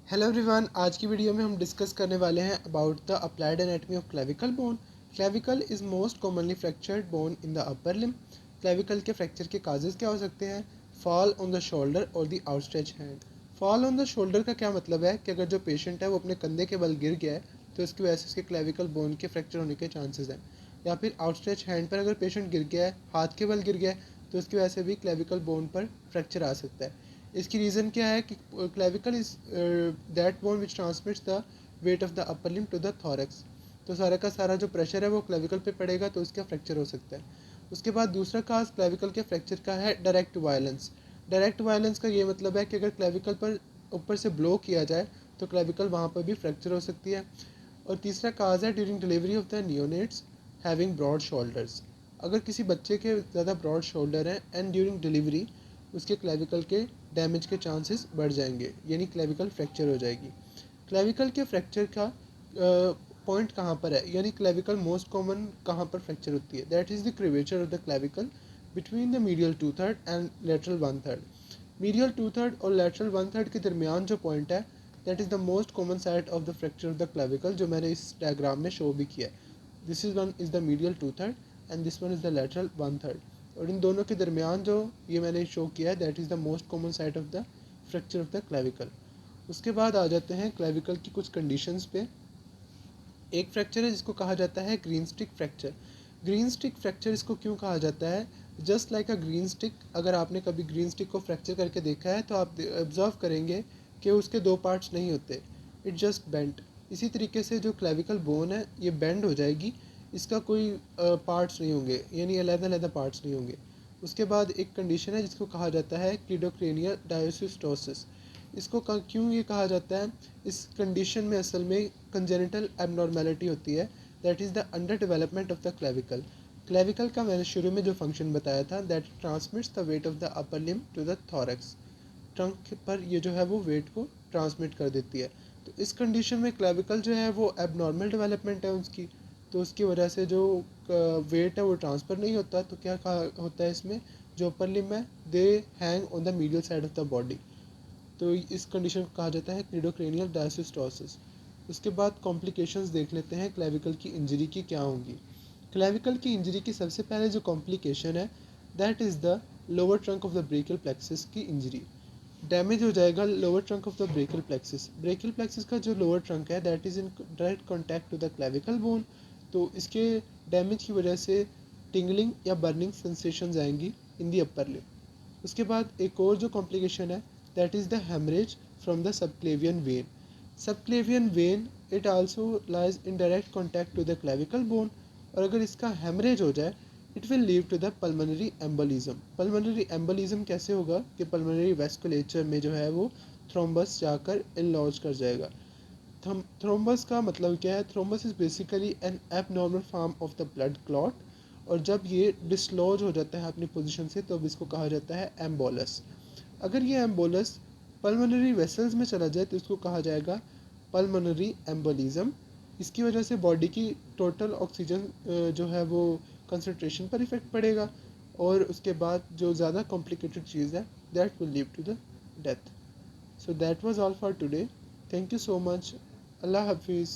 Hello everyone, आज की video में हम डिस्कस करने वाले हैं about the applied anatomy of clavicle bone. Clavicle is most commonly fractured bone in the upper limb. Clavicle के फ्रैक्चर के काजेज़ क्या हो सकते हैं? फॉल ऑन द शोल्डर और the outstretch hand. Fall on the shoulder का क्या मतलब है कि अगर जो पेशेंट है वो अपने कंधे के बल गिर गया है तो इसकी वजह से उसके क्लेविकल बोन के फ्रैक्चर होने के चांसेस हैं। या फिर आउटस्ट्रेच हैंड पर अगर पेशेंट गिर गया है, हाथ के बल गिर गया है, तो उसकी वजह से भी क्लेविकल बोन पर फ्रैक्चर आ सकता है। इसकी रीज़न क्या है कि clavicle is that bone which transmits the weight of the upper limb to the thorax. तो सारा का सारा जो प्रेशर है वो क्लेविकल पे पड़ेगा तो उसका फ्रैक्चर हो सकता है। उसके बाद दूसरा काज क्लेविकल के फ्रैक्चर का है डायरेक्ट वायलेंस। डायरेक्ट वायलेंस का ये मतलब है कि अगर क्लेविकल पर ऊपर से ब्लो किया जाए तो क्लेविकल वहाँ पर भी फ्रैक्चर हो सकती है। और तीसरा काज है during delivery of the neonates having broad shoulders. अगर किसी बच्चे के ज़्यादा ब्रॉड शोल्डर हैं एंड ड्यूरिंग डिलीवरी उसके क्लेविकल के डैमेज के चांसेस बढ़ जाएंगे, यानी क्लेविकल फ्रैक्चर हो जाएगी। क्लेविकल के फ्रैक्चर का पॉइंट कहाँ पर है, यानी क्लेविकल मोस्ट कॉमन कहाँ पर फ्रैक्चर होती है? That is the curvature of the clavicle between the medial two third and lateral one third. Medial two third और लेटरल वन थर्ड के दरमियान जो पॉइंट है that is the most common site of the fracture of the clavicle, जो मैंने इस diagram में show भी किया है। This is one is the medial two third and this one is the lateral one third. और इन दोनों के दरमियान जो ये मैंने शो किया है that is the most common site of the fracture of the clavicle. उसके बाद आ जाते हैं क्लेविकल की कुछ कंडीशंस पे। एक फ्रैक्चर है जिसको कहा जाता है green stick fracture. Green stick fracture इसको क्यों कहा जाता है? जस्ट लाइक अ ग्रीन स्टिक, अगर आपने कभी ग्रीन स्टिक को फ्रैक्चर करके देखा है तो आप ऑब्जर्व करेंगे कि उसके दो पार्ट्स नहीं होते, इट जस्ट बेंट। इसी तरीके से जो क्लेविकल बोन है ये बेंड हो जाएगी, इसका कोई पार्ट्स नहीं होंगे, यानी अलग-अलग पार्ट्स नहीं होंगे। उसके बाद एक कंडीशन है जिसको कहा जाता है क्लीडोक्रेनियल डायोसिस्टोसिस। इसको क्यों ये कहा जाता है? इस कंडीशन में असल में कंजेनिटल एबनॉर्मेलिटी होती है, that is the under development of the clavicle. Clavicle का मैंने शुरू में जो फंक्शन बताया था that transmits the weight of the upper limb to the thorax. Trunk पर ये जो है वो वेट को ट्रांसमिट कर देती है। तो इस कंडीशन में क्लेविकल जो है वो एबनॉर्मल डेवलपमेंट है उसकी, तो उसकी वजह से जो वेट है वो ट्रांसफ़र नहीं होता। तो क्या कहा होता है इसमें, जो अपर लिम्ब है दे hang on the medial side of the body. तो इस कंडीशन को कहा जाता है क्रीडोक्रेनियल डायसिस्टोसिस। उसके बाद कॉम्प्लिकेशंस देख लेते हैं क्लेविकल की इंजरी की क्या होंगी। क्लेविकल की इंजरी की सबसे पहले जो कॉम्प्लिकेशन है that is the lower trunk of the brachial plexus की इंजरी। डैमेज हो जाएगा lower trunk of the brachial plexus. Brachial plexus का जो लोअर ट्रंक है that is in direct contact to the clavicle bone. तो इसके damage की वजह से टिंगलिंग या बर्निंग सेंसेशंस आएंगी इन दी अपर लिप। उसके बाद एक और जो कॉम्प्लिकेशन है that is the haemorrhage from the subclavian vein. Subclavian vein it also lies in direct contact to the clavicle bone, और अगर इसका हेमरेज हो जाए it will lead to the pulmonary embolism. Pulmonary embolism कैसे होगा कि pulmonary वेस्कुलेचर में जो है वो थ्रोम्बस जाकर इनलॉज कर जाएगा। थ्रोम्बस का मतलब क्या है? Thrombus is basically N abnormal form of the blood clot, और जब ये डिसलॉज हो जाता है अपनी पोजीशन से तो अब इसको कहा जाता है एम्बोलस। अगर ये एम्बोलस पल्मोनरी वेसल्स में चला जाए तो इसको कहा जाएगा पल्मोनरी एम्बोलिज्म। इसकी वजह से बॉडी की टोटल ऑक्सीजन जो है वो कंसनट्रेशन पर इफेक्ट पड़ेगा, और उसके बाद जो ज़्यादा कॉम्प्लिकेटेड चीज़ है that will lead to the death. So that was all for today. Thank you so much. अल्लाह हाफिज़।